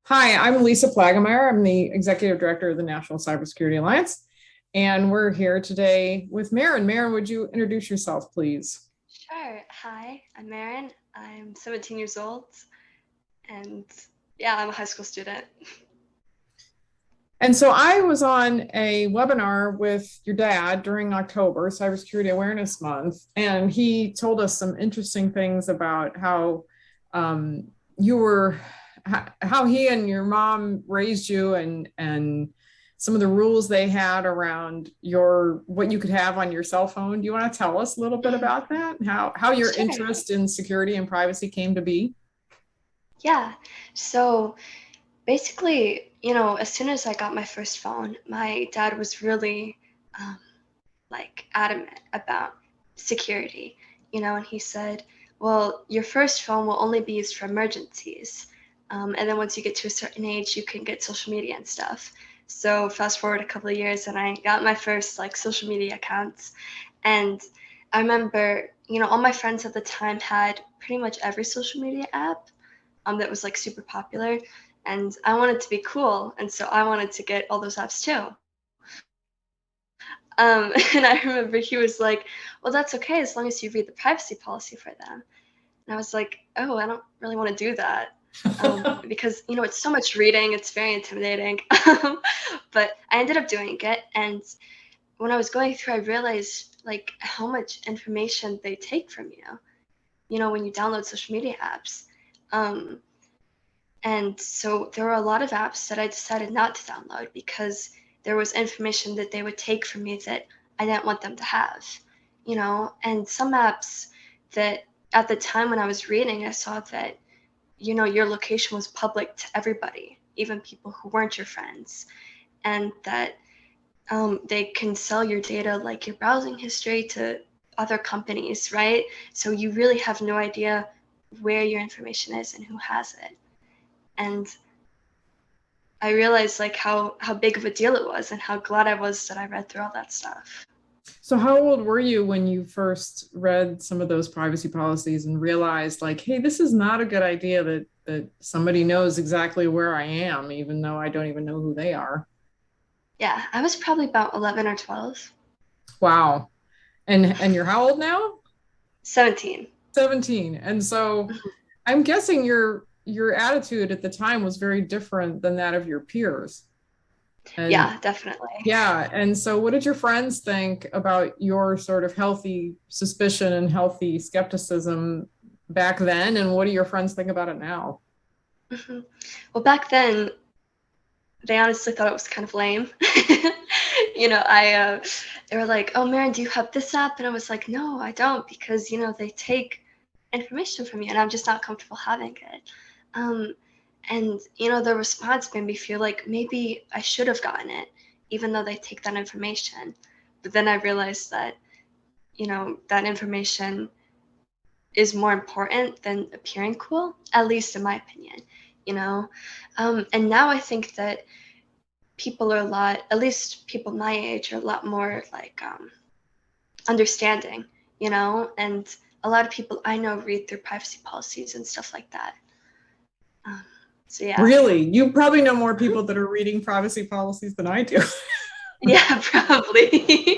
Hi, I'm Lisa Plaggemier. I'm the Executive Director of the National Cybersecurity Alliance, and we're here today with Maren. Maren, would you introduce yourself, please? Sure. Hi, I'm Maren. I'm 17 years old, and yeah, I'm a high school student. And so I was on a webinar with your dad during October, Cybersecurity Awareness Month, and he told us some interesting things about how you were, how he and your mom raised you, and some of the rules they had around what you could have on your cell phone. Do you want to tell us a little bit Mhm. about that? How your Sure. interest in security and privacy came to be? Yeah. So basically, as soon as I got my first phone, my dad was really um, adamant about security, and he said, well, your first phone will only be used for emergencies. And then once you get to a certain age, you can get social media and stuff. So fast forward a couple of years and I got my first social media accounts. And I remember, all my friends at the time had pretty much every social media app that was super popular. And I wanted to be cool. And so I wanted to get all those apps too. And I remember he was like, well, that's okay as long as you read the privacy policy for them. And I was like, oh, I don't really want to do that. Because, it's so much reading, it's very intimidating. But I ended up doing it. And when I was going through, I realized how much information they take from you, when you download social media apps. Um, and so there were a lot of apps that I decided not to download because there was information that they would take from me that I didn't want them to have, and some apps that at the time when I was reading, I saw that, your location was public to everybody, even people who weren't your friends, and that they can sell your data, like your browsing history, to other companies, right? So you really have no idea where your information is and who has it. And I realized how big of a deal it was and how glad I was that I read through all that stuff. So how old were you when you first read some of those privacy policies and realized like, hey, this is not a good idea that somebody knows exactly where I am, even though I don't even know who they are? Yeah, I was probably about 11 or 12. Wow. And you're how old now? 17. 17. And so I'm guessing your attitude at the time was very different than that of your peers. And Yeah, definitely. yeah, and so what did your friends think about your sort of healthy suspicion and healthy skepticism back then? And what do your friends think about it now? Hmm. Well, back then, they honestly thought it was kind of lame. They were like, "Oh, Maren, do you have this app?" And I was like, "No, I don't, because they take information from you, and I'm just not comfortable having it." Um, and the response made me feel like maybe I should have gotten it, even though they take that information. But then I realized that that information is more important than appearing cool, at least in my opinion. You know, and now I think that people are a lot, at least people my age, are a lot more understanding, and a lot of people I know read through privacy policies and stuff like that. Um, so yeah. Really? You probably know more people that are reading privacy policies than I do. Yeah, probably.